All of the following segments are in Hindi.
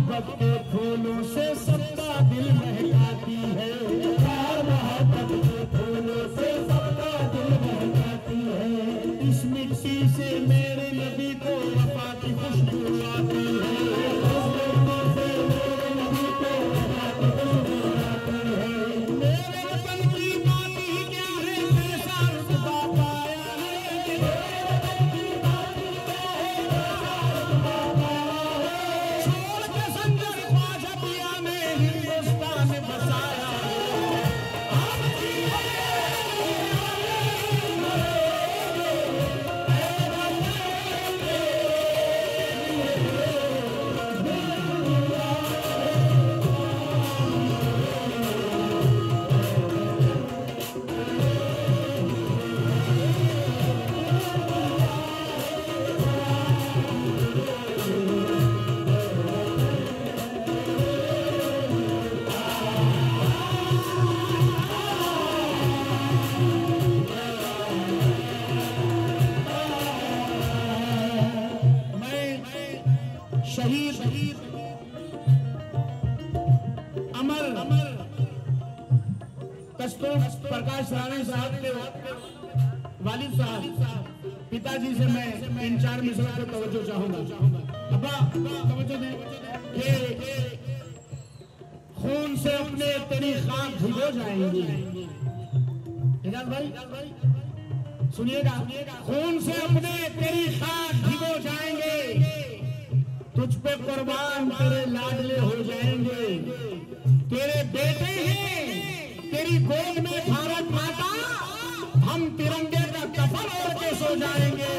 मोहब्बत के फूलों से सबका दिल महकाती है, प्यार मोहब्बत के फूलों से सबका दिल महकाती है। इस मिट्टी से मेरे नबी को वफा की खुशबू आती है, इस मिट्टी से मेरे नबी को वफा की खुशबू आती है। मेरे वतन की माटी क्या है कैसा रुतबा पाया है, मेरे वतन की माटी क्या है कैसा रुतबा पाया है। छोड़ के संजर ख्वाजा पिया ने हिंदुस्तान बसाया है, आप जीवन शहीद अमर कस्तूर प्रकाश राणा साहब के वालिद साहब पिताजी से मैं इन 4 मिसरों को तवज्जो चाहूंगा। अब्बा तवज्जो दें कि खून से अपने तेरी खाक भिगो जाएंगी। इजाज भाई सुनिएगा, खून से अपने तेरी खाक भिगो जाएंगे, तुझ पे कुर्बान तेरे लाडले हो जाएंगे। तेरे बेटे हैं तेरी गोद में भारत माता, हम तिरंगे का कफन ओढ़ के सो जाएंगे।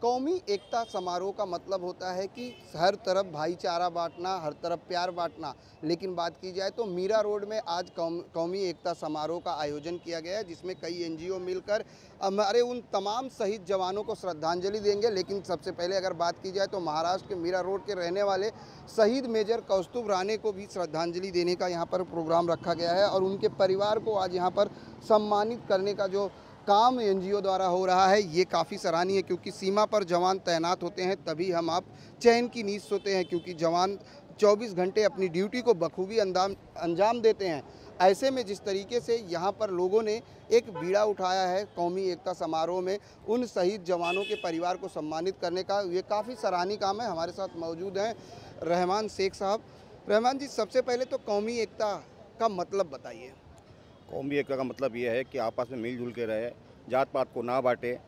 कौमी एकता समारोह का मतलब होता है कि हर तरफ भाईचारा बांटना, हर तरफ प्यार बांटना। लेकिन बात की जाए तो मीरा रोड में आज कौमी एकता समारोह का आयोजन किया गया है, जिसमें कई एनजीओ मिलकर हमारे उन तमाम शहीद जवानों को श्रद्धांजलि देंगे। लेकिन सबसे पहले अगर बात की जाए तो महाराष्ट्र के मीरा रोड के रहने वाले शहीद मेजर कौस्तुभ राणे को भी श्रद्धांजलि देने का यहाँ पर प्रोग्राम रखा गया है और उनके परिवार को आज यहाँ पर सम्मानित करने का जो काम एनजीओ द्वारा हो रहा है ये काफ़ी सराहनीय है, क्योंकि सीमा पर जवान तैनात होते हैं तभी हम आप चैन की नींद सोते हैं, क्योंकि जवान 24 घंटे अपनी ड्यूटी को बखूबी अंजाम देते हैं। ऐसे में जिस तरीके से यहाँ पर लोगों ने एक बीड़ा उठाया है कौमी एकता समारोह में उन शहीद जवानों के परिवार को सम्मानित करने का, ये काफ़ी सराहनीय काम है। हमारे साथ मौजूद हैं रहमान शेख साहब। रहमान जी, सबसे पहले तो कौमी एकता का मतलब बताइए। कौमी एकता का मतलब ये है कि आपस में मिलजुल के रहे, जात पात को ना बांटे,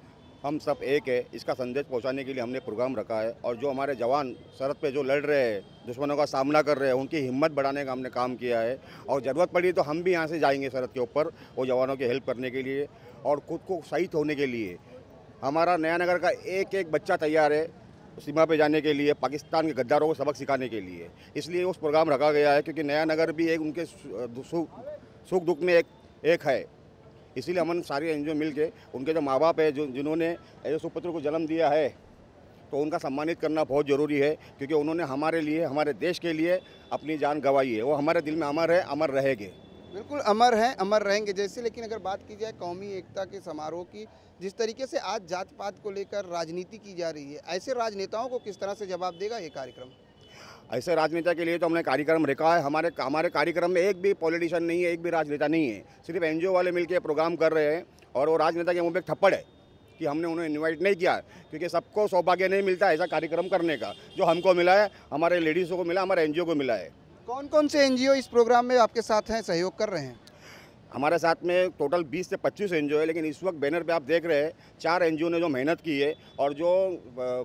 हम सब एक है, इसका संदेश पहुंचाने के लिए हमने प्रोग्राम रखा है। और जो हमारे जवान सरहद पे जो लड़ रहे हैं, दुश्मनों का सामना कर रहे हैं, उनकी हिम्मत बढ़ाने का हमने काम किया है। और ज़रूरत पड़ी तो हम भी यहाँ से जाएंगे सरहद के ऊपर वो जवानों की हेल्प करने के लिए और खुद को शहीद होने के लिए। हमारा नया नगर का एक एक बच्चा तैयार है सीमा पे जाने के लिए, पाकिस्तान के गद्दारों को सबक सिखाने के लिए। इसलिए उस प्रोग्राम रखा गया है, क्योंकि नया नगर भी एक उनके सुख दुख में एक है। इसीलिए हम सारे एनजीओ मिल के उनके जो माँ बाप है जिन्होंने ऐसे सुपुत्र को जन्म दिया है, तो उनका सम्मानित करना बहुत ज़रूरी है, क्योंकि उन्होंने हमारे लिए, हमारे देश के लिए अपनी जान गंवाई है। वो हमारे दिल में अमर है, अमर रहेंगे। बिल्कुल अमर हैं, अमर रहेंगे जैसे। लेकिन अगर बात की जाए कौमी एकता के समारोह की, जिस तरीके से आज जात पात को लेकर राजनीति की जा रही है, ऐसे राजनेताओं को किस तरह से जवाब देगा ये कार्यक्रम? ऐसे राजनेता के लिए तो हमने कार्यक्रम रखा है। हमारे कार्यक्रम में एक भी पॉलिटिशियन नहीं है, एक भी राजनेता नहीं है, सिर्फ एनजीओ वाले मिलकर प्रोग्राम कर रहे हैं। और वो राजनेता के मुंह पे एक थप्पड़ है कि हमने उन्हें इनवाइट नहीं किया, क्योंकि सबको सौभाग्य नहीं मिलता ऐसा कार्यक्रम करने का। जो हमको मिला है, हमारे लेडीज़ों को मिला, हमारे एनजीओ को मिला है। कौन कौन से एनजीओ इस प्रोग्राम में आपके साथ हैं, सहयोग कर रहे हैं? हमारे साथ में टोटल 20 से 25 एनजीओ है, लेकिन इस वक्त बैनर पे आप देख रहे हैं 4 एनजीओ ने जो मेहनत की है और जो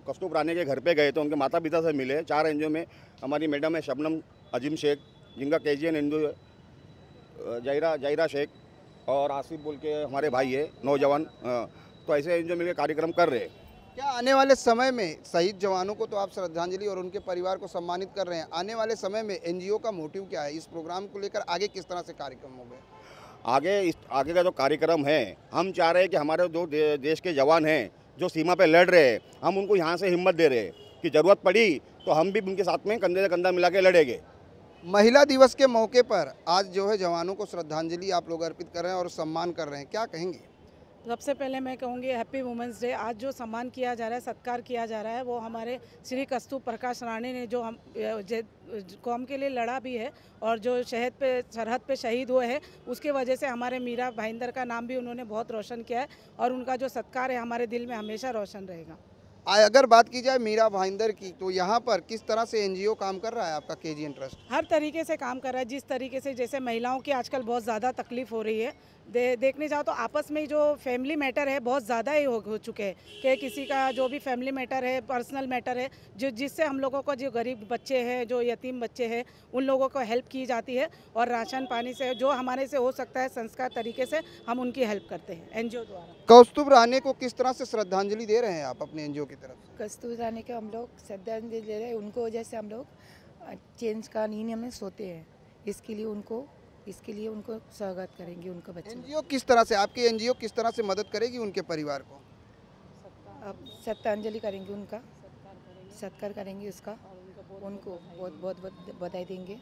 कौस्तुभ राणे के घर पे गए तो उनके माता पिता से मिले। 4 एनजीओ में हमारी मैडम है शबनम अजीम शेख, जिनका KGN एनजीओ जायरा शेख, और आसिफ बोल के हमारे भाई है नौजवान, तो ऐसे एनजीओ मिलकर कार्यक्रम कर रहे हैं। क्या आने वाले समय में शहीद जवानों को तो आप श्रद्धांजलि और उनके परिवार को सम्मानित कर रहे हैं, आने वाले समय में एनजीओ का मोटिव क्या है, इस प्रोग्राम को लेकर आगे किस तरह से कार्यक्रम होंगे? आगे का जो कार्यक्रम है, हम चाह रहे हैं कि हमारे जो देश के जवान हैं जो सीमा पे लड़ रहे हैं, हम उनको यहाँ से हिम्मत दे रहे हैं कि ज़रूरत पड़ी तो हम भी उनके साथ में कंधे से कंधा मिला के लड़ेंगे। महिला दिवस के मौके पर आज जो है जवानों को श्रद्धांजलि आप लोग अर्पित कर रहे हैं और सम्मान कर रहे हैं, क्या कहेंगे? सबसे पहले मैं कहूँगी हैप्पी वुमेंस डे। आज जो सम्मान किया जा रहा है, सत्कार किया जा रहा है, वो हमारे श्री कस्तूर प्रकाश राणे ने जो हम कौम के लिए लड़ा भी है और जो सरहद पे शहीद हुए हैं, उसके वजह से हमारे मीरा भाईंदर का नाम भी उन्होंने बहुत रोशन किया है और उनका जो सत्कार है हमारे दिल में हमेशा रोशन रहेगा। अगर बात की जाए मीरा भाईंदर की, तो यहाँ पर किस तरह से एनजीओ काम कर रहा है आपका KGN ट्रस्ट? हर तरीके से काम कर रहा है, जिस तरीके से जैसे महिलाओं की आजकल बहुत ज़्यादा तकलीफ हो रही है, देखने जाओ तो आपस में जो फैमिली मैटर है बहुत ज़्यादा ही हो चुके हैं कि किसी का जो भी फैमिली मैटर है, पर्सनल मैटर है, जिससे हम लोगों को जो गरीब बच्चे हैं, जो यतीम बच्चे हैं, उन लोगों को हेल्प की जाती है और राशन पानी से जो हमारे से हो सकता है संस्कार तरीके से हम उनकी हेल्प करते हैं एनजीओ द्वारा। कस्तूर राणे को किस तरह से श्रद्धांजलि दे रहे हैं आप अपने एनजीओ की तरफ से? कस्तूर राणे को हम लोग श्रद्धांजलि दे रहे हैं। उनको वजह से हम लोग चेंज का नींद में सोते हैं, इसके लिए उनको स्वागत करेंगे। उनको बच्चे एनजीओ किस तरह से, आपकी एनजीओ किस तरह से मदद करेगी उनके परिवार को? अब श्रद्धांजलि करेंगे, उनका सत्कार करेंगे, उसका उनको बहुत बहुत बधाई देंगे।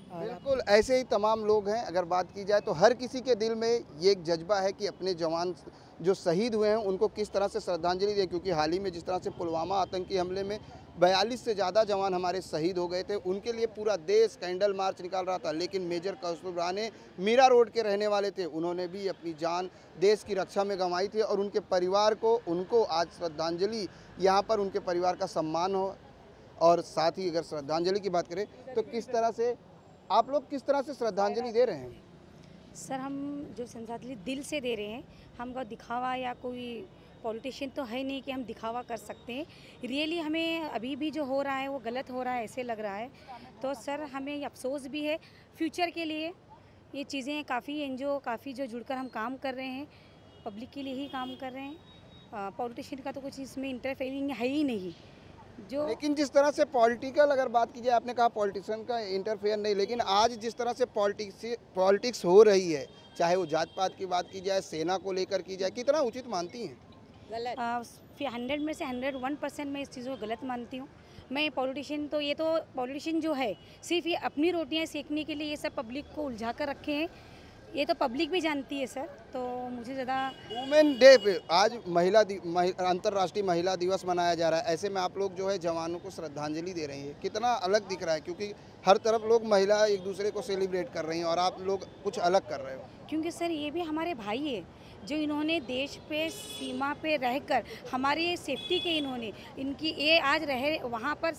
और बिल्कुल ऐसे ही तमाम लोग हैं। अगर बात की जाए तो हर किसी के दिल में ये एक जज्बा है कि अपने जवान जो शहीद हुए हैं उनको किस तरह से श्रद्धांजलि दें, क्योंकि हाल ही में जिस तरह से पुलवामा आतंकी हमले में 42 से ज़्यादा जवान हमारे शहीद हो गए थे, उनके लिए पूरा देश कैंडल मार्च निकाल रहा था, लेकिन मेजर कस्तूर राणे मीरा रोड के रहने वाले थे, उन्होंने भी अपनी जान देश की रक्षा में गंवाई थी और उनके परिवार को उनको आज श्रद्धांजलि यहाँ पर उनके परिवार का सम्मान हो। और साथ ही अगर श्रद्धांजलि की बात करें तो किस तरह से आप लोग किस तरह से श्रद्धांजलि दे रहे हैं? सर, हम जो श्रद्धांजलि दिल से दे रहे हैं, हमको दिखावा या कोई पॉलिटिशियन तो है नहीं कि हम दिखावा कर सकते हैं। रियली हमें अभी भी जो हो रहा है वो गलत हो रहा है ऐसे लग रहा है, तो सर हमें अफसोस भी है फ्यूचर के लिए। ये चीज़ें काफ़ी एनजीओ काफ़ी जो जुड़कर हम काम कर रहे हैं, पब्लिक के लिए ही काम कर रहे हैं। पॉलिटिशियन का तो कुछ इसमें इंटरफेयरिंग है ही नहीं। जो लेकिन जिस तरह से पॉलिटिकल अगर बात की जाए, आपने कहा पॉलिटिशियन का इंटरफेयर नहीं, लेकिन आज जिस तरह से पॉलिटिक्स हो रही है, चाहे वो जात पात की बात की जाए, सेना को लेकर की जाए, कितना उचित मानती हैं? गलत 100 में से 101% मैं इस चीज़ को गलत मानती हूँ। मैं पॉलिटिशियन तो पॉलिटिशियन जो है सिर्फ ये अपनी रोटियाँ सेकने के लिए ये सब पब्लिक को उलझा कर रखे हैं, ये तो पब्लिक भी जानती है सर। तो मुझे ज़्यादा वुमेन डे पे आज अंतर्राष्ट्रीय महिला दिवस मनाया जा रहा है, ऐसे में आप लोग जो है जवानों को श्रद्धांजलि दे रही है, कितना अलग दिख रहा है, क्योंकि हर तरफ लोग महिला एक दूसरे को सेलिब्रेट कर रही हैं और आप लोग कुछ अलग कर रहे हो। क्योंकि सर ये भी हमारे भाई है जो इन्होंने देश पे सीमा पे रहकर हमारी सेफ्टी के इनकी ये आज रहे वहाँ पर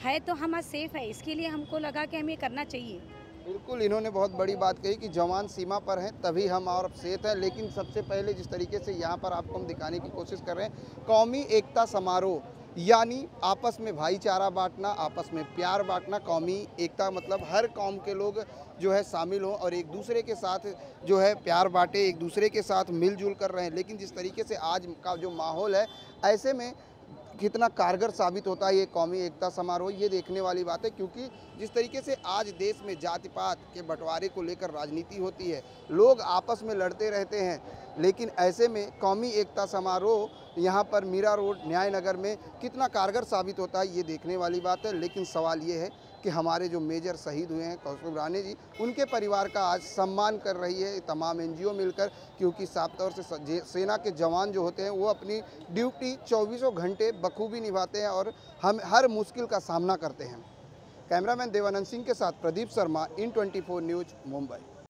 है, तो हम आज सेफ है, इसके लिए हमको लगा कि हमें करना चाहिए। बिल्कुल, इन्होंने बहुत बड़ी बात कही कि जवान सीमा पर हैं तभी हम और सेफ हैं। लेकिन सबसे पहले जिस तरीके से यहाँ पर आपको हम दिखाने की कोशिश कर रहे हैं, कौमी एकता समारोह, यानी आपस में भाईचारा बांटना, आपस में प्यार बांटना। कौमी एकता मतलब हर कौम के लोग जो है शामिल हों और एक दूसरे के साथ जो है प्यार बांटे, एक दूसरे के साथ मिलजुल कर रहे हैं। लेकिन जिस तरीके से आज का जो माहौल है, ऐसे में कितना कारगर साबित होता है ये कौमी एकता समारोह, ये देखने वाली बात है। क्योंकि जिस तरीके से आज देश में जाति पात के बंटवारे को लेकर राजनीति होती है, लोग आपस में लड़ते रहते हैं, लेकिन ऐसे में कौमी एकता समारोह यहाँ पर मीरा रोड न्याय नगर में कितना कारगर साबित होता है, ये देखने वाली बात है। लेकिन सवाल ये है कि हमारे जो मेजर शहीद हुए हैं कस्तूर राणे जी, उनके परिवार का आज सम्मान कर रही है तमाम एनजीओ मिलकर, क्योंकि साफ तौर से सेना के जवान जो होते हैं वो अपनी ड्यूटी 24 घंटे बखूबी निभाते हैं और हम हर मुश्किल का सामना करते हैं। कैमरामैन देवानंद सिंह के साथ प्रदीप शर्मा, IN24 न्यूज़, मुंबई।